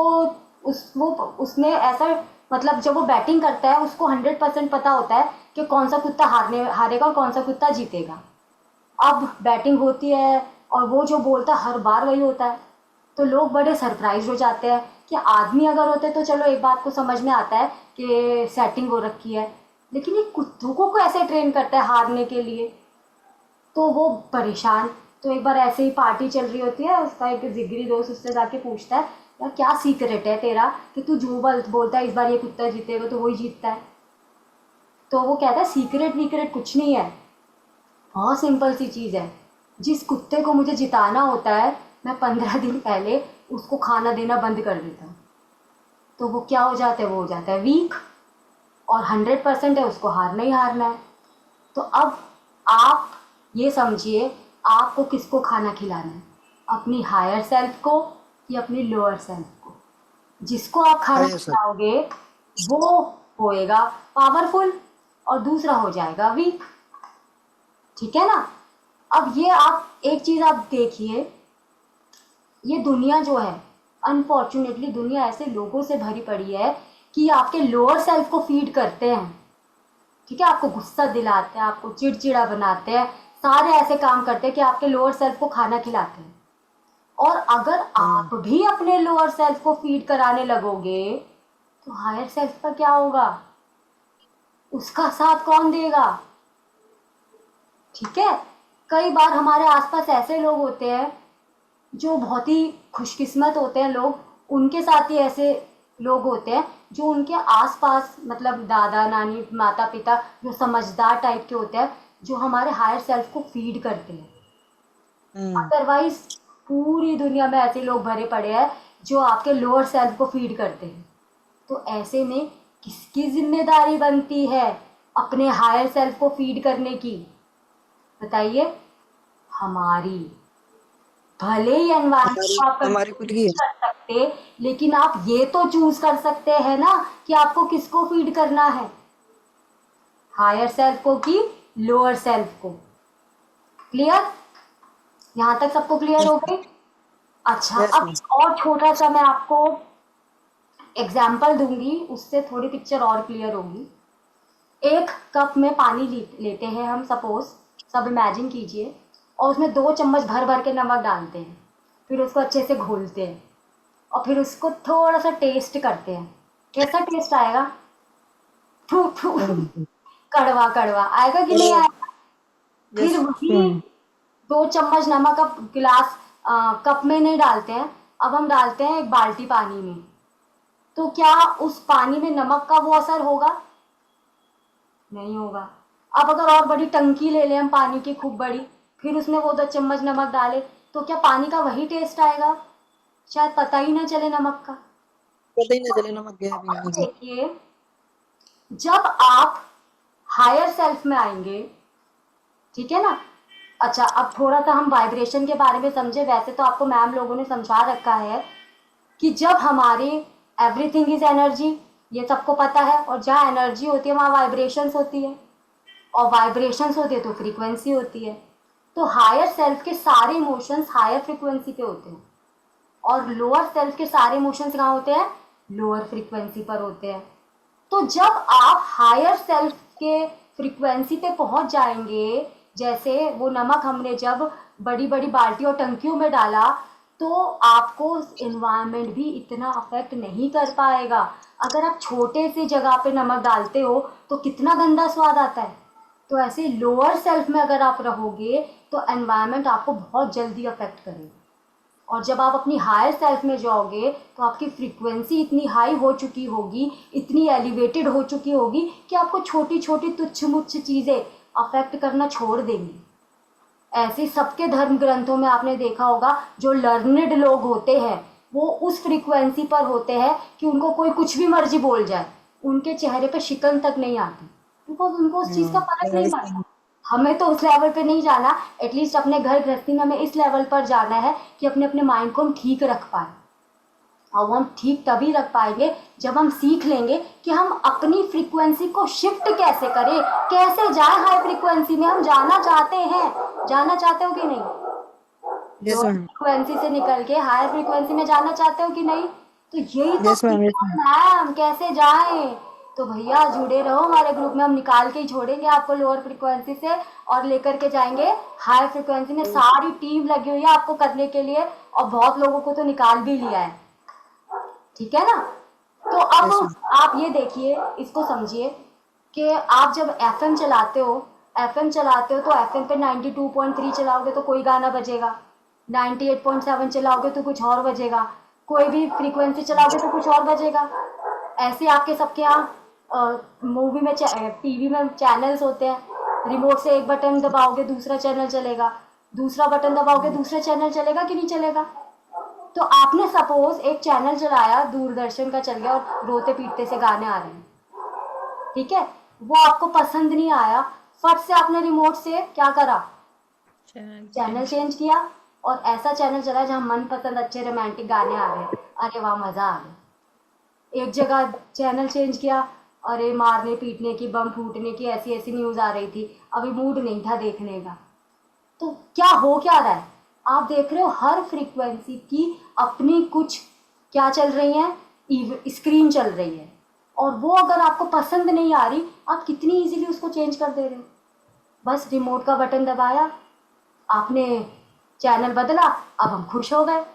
उसने ऐसा, मतलब जब वो बैटिंग करता है उसको 100% पता होता है कि कौन सा कुत्ता हारेगा और कौन सा कुत्ता जीतेगा। अब बैटिंग होती है और वो जो बोलता है हर बार वही होता है, तो लोग बड़े सरप्राइज हो जाते हैं कि आदमी अगर होते तो चलो एक बात को समझ में आता है कि सेटिंग हो रखी है, लेकिन ये कुत्तों को कैसे ट्रेन करता है हारने के लिए। तो वो परेशान। तो एक बार ऐसे ही पार्टी चल रही होती है, उसका एक जिगरी दोस्त उससे जाके पूछता है, यार क्या सीक्रेट है तेरा कि तू जो बोलता है इस बार ये कुत्ता जीतेगा तो वही जीतता है। तो वो कहता है सीक्रेट वीक्रेट कुछ नहीं है, बहुत सिंपल सी चीज़ है। जिस कुत्ते को मुझे जिताना होता है मैं 15 दिन पहले उसको खाना देना बंद कर देता हूँ, तो वो क्या हो जाता है, वो हो जाता है वीक, और 100% है उसको हारना ही हारना है। तो अब आप ये समझिए आपको किसको खाना खिलाना है, अपनी हायर सेल्फ को या अपनी लोअर सेल्फ को। जिसको आप खाना हायर सेल्फ। खिलाओगे वो होएगा पावरफुल और दूसरा हो जाएगा वीक। ठीक है ना। अब ये आप एक चीज़ आप देखिए, ये दुनिया जो है, अनफॉर्चुनेटली दुनिया ऐसे लोगों से भरी पड़ी है कि आपके लोअर सेल्फ को फीड करते हैं। ठीक है, आपको गुस्सा दिलाते हैं, आपको चिड़चिड़ा बनाते हैं, सारे ऐसे काम करते हैं कि आपके लोअर सेल्फ को खाना खिलाते हैं। और अगर आप भी अपने लोअर सेल्फ को फीड कराने लगोगे तो हायर सेल्फ का क्या होगा, उसका साथ कौन देगा। ठीक है। कई बार हमारे आसपास ऐसे लोग होते हैं जो बहुत ही खुशकिस्मत होते हैं लोग, उनके साथ ही ऐसे लोग होते हैं जो उनके आसपास, मतलब दादा नानी माता पिता जो समझदार टाइप के होते हैं, जो हमारे हायर सेल्फ को फीड करते हैं। अदरवाइज पूरी दुनिया में ऐसे लोग भरे पड़े हैं जो आपके लोअर सेल्फ को फीड करते हैं। तो ऐसे में किसकी जिम्मेदारी बनती है अपने हायर सेल्फ को फीड करने की, बताइए। हमारी। भले ही एनवायरनमेंट हमारी को आप हमारी कंट्रोल खुद की नहीं है। कर सकते, लेकिन आप ये तो चूज कर सकते हैं ना कि आपको किसको फीड करना है, हायर सेल्फ को कि लोअर सेल्फ को। क्लियर, यहाँ तक सबको क्लियर हो गई। अच्छा, यस अब मैम। एक और छोटा सा मैं आपको एग्जाम्पल दूंगी, उससे थोड़ी पिक्चर और क्लियर होगी। एक कप में पानी लेते हैं हम, सपोज, सब इमेजिन कीजिए, और उसमें 2 चम्मच भर भर के नमक डालते हैं, फिर उसको अच्छे से घोलते हैं और फिर उसको थोड़ा सा टेस्ट करते हैं। कैसा टेस्ट आएगा, फू फू, कड़वा कड़वा आएगा कि नहीं आएगा। फिर यस। वही 2 चम्मच नमक अब गिलास कप में नहीं डालते हैं, अब हम डालते हैं एक बाल्टी पानी में, तो क्या उस पानी में नमक का वो असर होगा, नहीं होगा। अब अगर और बड़ी टंकी ले लें हम पानी की खूब बड़ी, फिर उसमें वो 2 चम्मच नमक डाले, तो क्या पानी का वही टेस्ट आएगा, शायद पता ही ना चले नमक का। पता ही नहीं चले नमक गया भी अब यहाँ से। देखिए, जब आप हायर सेल्फ में आएंगे, ठीक है ना। अच्छा, अब थोड़ा सा हम वाइब्रेशन के बारे में समझे। वैसे तो आपको मैम लोगों ने समझा रखा है कि जब हमारी एवरीथिंग इज एनर्जी, ये सबको पता है, और जहाँ एनर्जी होती है वहाँ वाइब्रेशंस होती है, और वाइब्रेशंस होती है तो फ्रीक्वेंसी होती है। तो हायर सेल्फ के सारे इमोशंस हायर फ्रीक्वेंसी पे होते हैं और लोअर सेल्फ के सारे इमोशंस कहाँ होते हैं, लोअर फ्रीक्वेंसी पर होते हैं। तो जब आप हायर सेल्फ के फ्रीक्वेंसी पे पहुंच जाएंगे, जैसे वो नमक हमने जब बड़ी बड़ी बाल्टियों टंकियों में डाला, तो आपको इन्वायरमेंट भी इतना अफेक्ट नहीं कर पाएगा। अगर आप छोटे से जगह पे नमक डालते हो तो कितना गंदा स्वाद आता है। तो ऐसे लोअर सेल्फ में अगर आप रहोगे तो एनवायरनमेंट आपको बहुत जल्दी अफेक्ट करेगा, और जब आप अपनी हायर सेल्फ में जाओगे तो आपकी फ्रीक्वेंसी इतनी हाई हो चुकी होगी, इतनी एलिवेटेड हो चुकी होगी कि आपको छोटी छोटी तुच्छ मुच्छ चीज़ें अफेक्ट करना छोड़ देंगी। ऐसे सबके धर्म ग्रंथों में आपने देखा होगा, जो लर्निड लोग होते हैं वो उस फ्रीक्वेंसी पर होते हैं कि उनको कोई कुछ भी मर्जी बोल जाए, उनके चेहरे पे शिकन तक नहीं आती, बिकॉज उनको उस चीज़ का फर्क नहीं पड़ता। हमें तो उस लेवल पे नहीं जाना, एटलीस्ट अपने घर गृहस्थी में हमें इस लेवल पर जाना है कि अपने अपने माइंड को हम ठीक रख पाए। और वो हम ठीक तभी रख पाएंगे जब हम सीख लेंगे कि हम अपनी फ्रीक्वेंसी को शिफ्ट कैसे करें, कैसे जाएं हाई फ्रीक्वेंसी में। हम जाना चाहते हैं, जाना चाहते हो कि नहीं? यस लो मैम। फ्रीक्वेंसी से निकल के हायर फ्रीक्वेंसी में जाना चाहते हो कि नहीं? तो यही तो यस मैम। Yes ma'am. सीखना है, हम कैसे जाएं। तो भैया जुड़े रहो हमारे ग्रुप में, हम निकाल के ही छोड़ेंगे आपको लोअर फ्रीक्वेंसी से और लेकर के जाएंगे हाई फ्रीक्वेंसी में। सारी टीम लगी हुई है आपको करने के लिए, और बहुत लोगों को तो निकाल भी लिया है, ठीक है ना? तो अब यस मैम। आप ये देखिए, इसको समझिए कि आप जब एफएम चलाते हो, एफएम चलाते हो तो एफएम पे 92.3 चलाओगे तो कोई गाना बजेगा, 98.7 चलाओगे तो कुछ और बजेगा, कोई भी फ्रीक्वेंसी चलाओगे तो कुछ और बजेगा। ऐसे आपके सबके यहाँ मूवी में टीवी में चैनल्स होते हैं, रिमोट से एक बटन दबाओगे दूसरा चैनल चलेगा, दूसरा बटन दबाओगे दूसरा चैनल चलेगा कि नहीं चलेगा? तो आपने सपोज एक चैनल चलाया, दूरदर्शन का चल गया और रोते पीटते से गाने आ रहे हैं, ठीक है, वो आपको पसंद नहीं आया, फट से आपने रिमोट से क्या करा, चैनल चेंज किया और ऐसा चैनल चलाया जहाँ मनपसंद अच्छे रोमांटिक गाने आ रहे हैं। अरे वाह, मजा आ गया। एक जगह चैनल चेंज किया, अरे मारने पीटने की, बम फूटने की ऐसी ऐसी न्यूज आ रही थी, अभी मूड नहीं था देखने का। तो क्या हो क्या रहा है, आप देख रहे हो हर फ्रीक्वेंसी की अपनी कुछ क्या चल रही है, स्क्रीन चल रही है, और वो अगर आपको पसंद नहीं आ रही, आप कितनी इजीली उसको चेंज कर दे रहे हो। बस रिमोट का बटन दबाया, आपने चैनल बदला, अब हम खुश हो गए।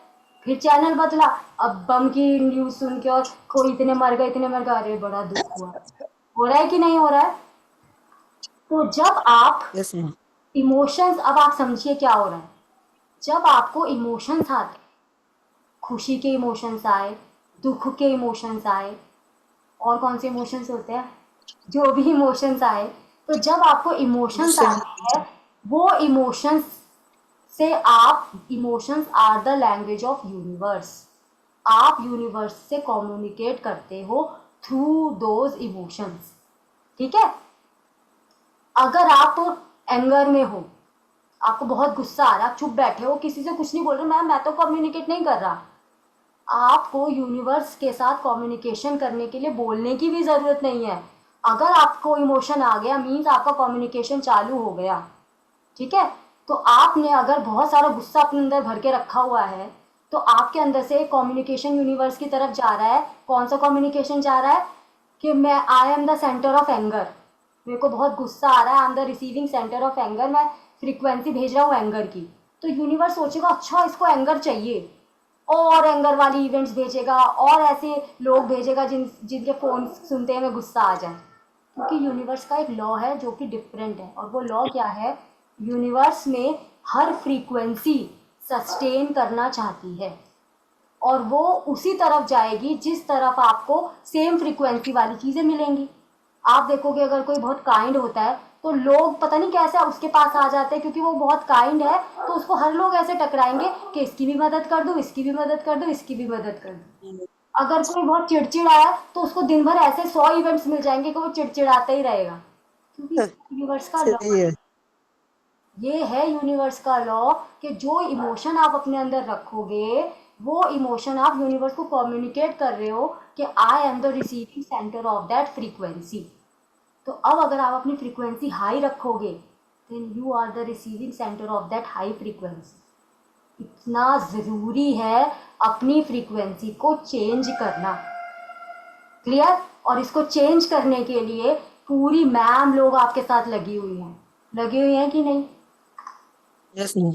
फिर चैनल बदला, अब बम की न्यूज़ सुन के और कोई इतने मर गए इतने मर गए, अरे बड़ा दुख हुआ। हो रहा है कि नहीं हो रहा है? तो जब आप यस मैम। इमोशंस, अब आप समझिए क्या हो रहा है। जब आपको इमोशंस आते, खुशी के इमोशंस आए, दुख के इमोशंस आए, और कौन से इमोशंस होते हैं, जो भी इमोशंस आए, तो जब आपको इमोशंस गुस्से में। आते हैं, वो इमोशंस से आप, emotions are the language of universe, आप यूनिवर्स से कम्युनिकेट करते हो थ्रू दोज इमोशंस, ठीक है? अगर आप एंगर में हो, आपको बहुत गुस्सा आ रहा है, आप चुप बैठे हो, किसी से कुछ नहीं बोल रहे, मैं तो कम्युनिकेट नहीं कर रहा, आपको यूनिवर्स के साथ कम्युनिकेशन करने के लिए बोलने की भी ज़रूरत नहीं है। अगर आपको इमोशन आ गया मीन्स आपका कम्युनिकेशन चालू हो गया, ठीक है? तो आपने अगर बहुत सारा गुस्सा अपने अंदर भर के रखा हुआ है, तो आपके अंदर से कम्युनिकेशन यूनिवर्स की तरफ जा रहा है। कौन सा कम्युनिकेशन जा रहा है कि मैं, आई am the centre of anger, मेरे को बहुत गुस्सा आ रहा है, आई am the receiving centre of anger, मैं फ्रीक्वेंसी भेज रहा हूँ एंगर की। तो यूनिवर्स सोचेगा अच्छा इसको एंगर चाहिए, और एंगर वाली इवेंट्स भेजेगा, और ऐसे लोग भेजेगा जिनके फ़ोन सुनते हैं गुस्सा आ जाए। क्योंकि यूनिवर्स का एक लॉ है जो कि डिफरेंट है, और वो लॉ क्या है, यूनिवर्स में हर फ्रीक्वेंसी सस्टेन करना चाहती है, और वो उसी तरफ जाएगी जिस तरफ आपको सेम फ्रीक्वेंसी वाली चीज़ें मिलेंगी। आप देखोगे अगर कोई बहुत काइंड होता है तो लोग पता नहीं कैसे उसके पास आ जाते हैं, क्योंकि वो बहुत काइंड है, तो उसको हर लोग ऐसे टकराएंगे कि इसकी भी मदद कर दो, इसकी भी मदद कर दो, इसकी भी मदद कर दो। अगर कोई बहुत चिड़चिड़ा है तो उसको दिन भर ऐसे 100 इवेंट्स मिल जाएंगे कि वो चिड़चिड़ाता ही रहेगा, क्योंकि यूनिवर्स का लॉ, सही है। ये है यूनिवर्स का लॉ कि जो इमोशन आप अपने अंदर रखोगे, वो इमोशन आप यूनिवर्स को कम्युनिकेट कर रहे हो कि I am the receiving centre of that frequency. तो अब अगर आप अपनी फ्रीक्वेंसी हाई रखोगे, then you are the receiving centre of that high frequency. इतना ज़रूरी है अपनी फ्रीक्वेंसी को चेंज करना, क्लियर? और इसको चेंज करने के लिए पूरी मैम लोग आपके साथ लगी हुई हैं कि नहीं? Yes ma'am.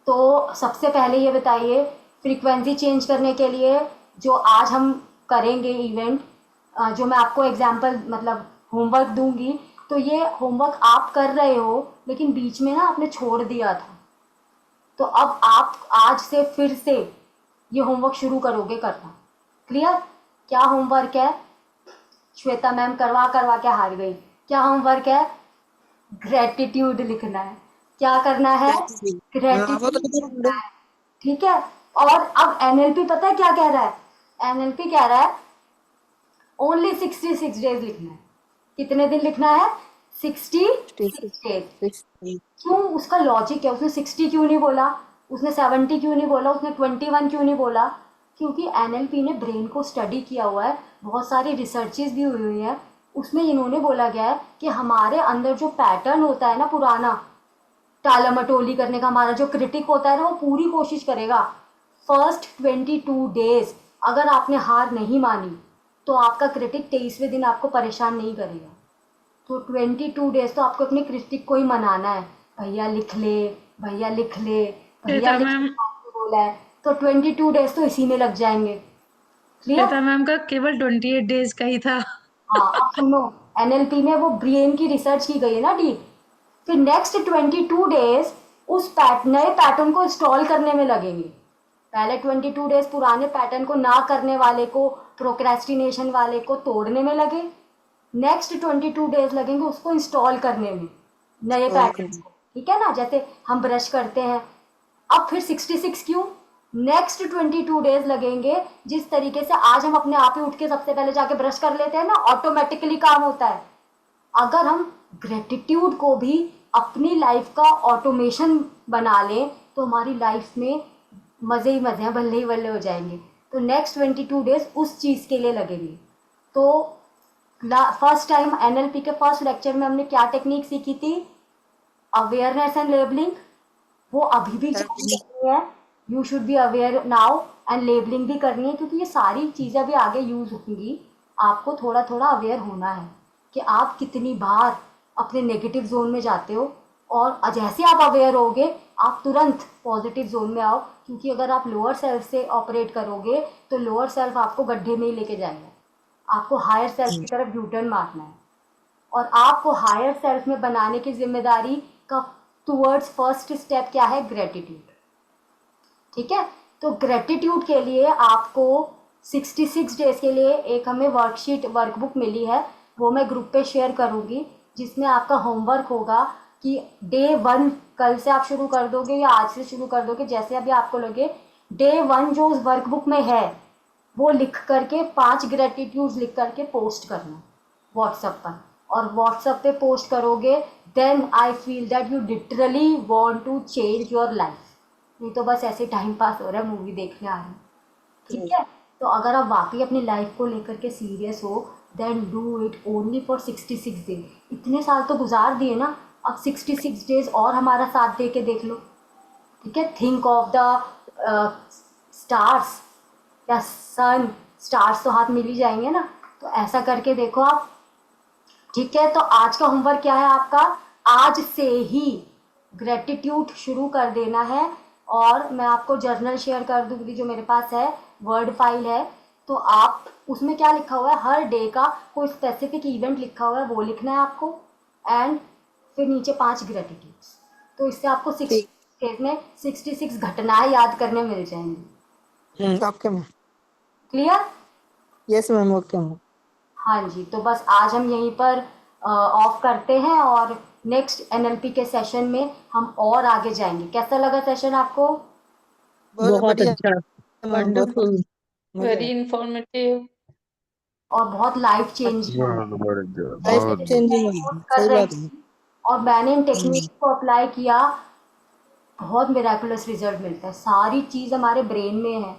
तो सबसे पहले ये बताइए, फ्रीक्वेंसी चेंज करने के लिए जो आज हम करेंगे इवेंट, जो मैं आपको एग्जांपल मतलब होमवर्क दूंगी, तो ये होमवर्क आप कर रहे हो लेकिन बीच में ना आपने छोड़ दिया था, तो अब आप आज से फिर से ये होमवर्क शुरू करोगे करना, क्लियर? क्या होमवर्क है? श्वेता मैम करवा करवा के हार गई। क्या होमवर्क है? ग्रेटिट्यूड लिखना है। क्या करना है? हाँ वो तो ग्रेटिट्यूड पता लिखना है। है, ठीक है? और अब एनएलपी पता है क्या कह रहा है? एनएलपी कह रहा है ओनली 66 डेज लिखना है। कितने दिन लिखना है? 66 डेज। क्यों? उसका लॉजिक है, उसने 60 क्यों नहीं बोला, उसने 70 क्यों नहीं बोला, उसने 21 क्यों नहीं बोला? क्योंकि एनएलपी ने ब्रेन को स्टडी किया हुआ है, बहुत सारी रिसर्चेज भी हुई हुई हैं, उसमें इन्होंने बोला गया है कि हमारे अंदर जो पैटर्न होता है ना पुराना टाला मटोली करने का, हमारा जो क्रिटिक होता है ना, वो पूरी कोशिश करेगा फर्स्ट 22 डेज। अगर आपने हार नहीं मानी तो आपका क्रिटिक 23वें दिन आपको परेशान नहीं करेगा। तो 22 डेज तो आपको अपने क्रिटिक को ही मनाना है, भैया लिख ले, भैया लिख ले, भैया श्वेता लिख मैम, ले, आपने बोला है। तो 22 डेज तो इसी में लग जाएंगे। क्लियर? श्वेता मैम का केवल 28 डेज का ही था। हाँ, अब सुनो, एनएलपी में वो ब्रेन की रिसर्च की गई है ना डीप। फिर नेक्स्ट 22 डेज उस नए पैटर्न को इंस्टॉल करने में लगेंगे। पहले 22 डेज पुराने पैटर्न को ना करने वाले को, प्रोक्रेस्टिनेशन वाले को तोड़ने में लगे। नेक्स्ट 22 डेज लगेंगे उसको इंस्टॉल करने में, नए पैटर्न को। ठीक है ना, जैसे हम ब्रश करते हैं। अब फिर 66 क्यों? नेक्स्ट 22 डेज लगेंगे। जिस तरीके से आज हम अपने आप ही उठ के सबसे पहले जाके ब्रश कर लेते हैं ना, ऑटोमेटिकली काम होता है। अगर हम ग्रेटिट्यूड को भी अपनी लाइफ का ऑटोमेशन बना लें तो हमारी लाइफ में मज़े ही मज़े हैं, बल्ले ही बल्ले हो जाएंगे। तो नेक्स्ट 22 डेज उस चीज़ के लिए लगेंगे। तो फर्स्ट टाइम एनएलपी के फर्स्ट लेक्चर में हमने क्या टेक्निक सीखी थी? Awareness and labelling. वो अभी भी जारी करनी है, you should be aware now. And labelling भी करनी है, क्योंकि ये सारी चीज़ें अभी आगे यूज़ होंगी। आपको थोड़ा थोड़ा अवेयर होना है कि आप कितनी बार अपने नेगेटिव जोन में जाते हो, और जैसे आप अवेयर होगे आप तुरंत पॉजिटिव जोन में आओ। क्योंकि अगर आप लोअर सेल्फ से ऑपरेट करोगे तो लोअर सेल्फ आपको गड्ढे में ही लेके जाएगा, आपको हायर सेल्फ की तरफ यू टर्न मारना है। और आपको हायर सेल्फ में बनाने की जिम्मेदारी का टूवर्ड्स फर्स्ट स्टेप क्या है? ग्रेटिट्यूड। ठीक है, तो ग्रेटिट्यूड के लिए आपको 66 डेज के लिए एक हमें वर्कशीट वर्कबुक मिली है, वो मैं ग्रुप पे शेयर करूँगी, जिसमें आपका होमवर्क होगा कि डे 1 कल से आप शुरू कर दोगे या आज से शुरू कर दोगे, जैसे अभी आपको लगे। डे 1 जो उस वर्कबुक में है वो लिख करके 5 ग्रेटिट्यूड्स लिख करके पोस्ट करना व्हाट्सएप पर। और व्हाट्सएप पे पोस्ट करोगे then I feel that you literally want to change your life. नहीं तो बस ऐसे टाइम पास हो रहा है, मूवी देखने आ रहे हैं। ठीक है, तो अगर आप वाकई अपनी लाइफ को लेकर के सीरियस हो then do it only for 66 days. इतने साल तो गुजार दिए ना, अब 66 डेज और हमारा साथ दे के देख लो। ठीक है, थिंक ऑफ द स्टार्स या सन, स्टार्स तो हाथ मिल ही जाएंगे ना, तो ऐसा करके देखो आप। ठीक है, तो आज का होमवर्क क्या है आपका? आज से ही ग्रेटिट्यूड शुरू कर देना है। और मैं आपको जर्नल शेयर कर दूँगी जो मेरे पास है, वर्ड फाइल है। तो आप उसमें क्या लिखा हुआ है, हर डे का कोई स्पेसिफिक इवेंट लिखा हुआ है, वो लिखना है आपको। एंड फिर नीचे 5 ग्रेटिट्यूड्स। तो इससे आपको 6 डेज में 66 घटनाएं याद करने मिल जाएंगी। Okay ma'am. Clear? Yes ma'am, okay ma'am. हाँ जी, तो बस आज हम यहीं पर ऑफ करते हैं और नेक्स्ट एनएलपी के सेशन में हम और आगे जाएंगे। कैसा लगा सेशन आपको? बहुत बढ़िया अच्छा, मैम, बहुत वंडरफुल, मजा वेरी आया। इंफॉर्मेटिव। और बहुत life changing. Life changing ma'am, सही बात है। और मैंने इन टेक्निक्स को अप्लाई किया, बहुत मिराकुलस रिजल्ट मिलता है। सारी चीज़ हमारे ब्रेन में है,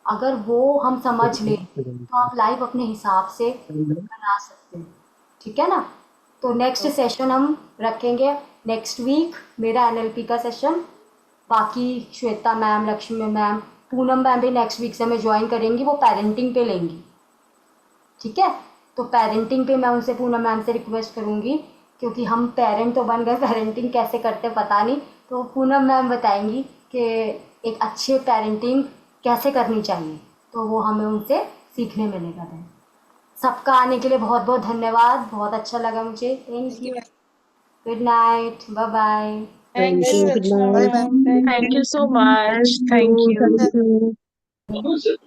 अगर वो हम समझ लें तो आप लाइफ अपने हिसाब से बना सकते हैं। ठीक है ना? तो नेक्स्ट सेशन हम रखेंगे नेक्स्ट वीक, मेरा एनएलपी का सेशन। बाकी Shweta ma'am, Lakshmi ma'am, Poonam ma'am भी नेक्स्ट वीक से हमें ज्वाइन करेंगी, वो पेरेंटिंग पे लेंगी। ठीक है, तो पेरेंटिंग पे मैं उनसे, पूनम मैम से रिक्वेस्ट करूँगी, क्योंकि हम पेरेंट तो बन गए, पेरेंटिंग कैसे करते पता नहीं, तो पूनम मैम बताएंगी कि एक अच्छे पेरेंटिंग कैसे करनी चाहिए, तो वो हमें उनसे सीखने मिलेगा। देन सबका आने के लिए बहुत बहुत धन्यवाद, बहुत अच्छा लगा मुझे। Thank you, good night, bye bye. Thank you Good Rachna night. Ma'am, thank thank you. You so much, thank you. Thank you.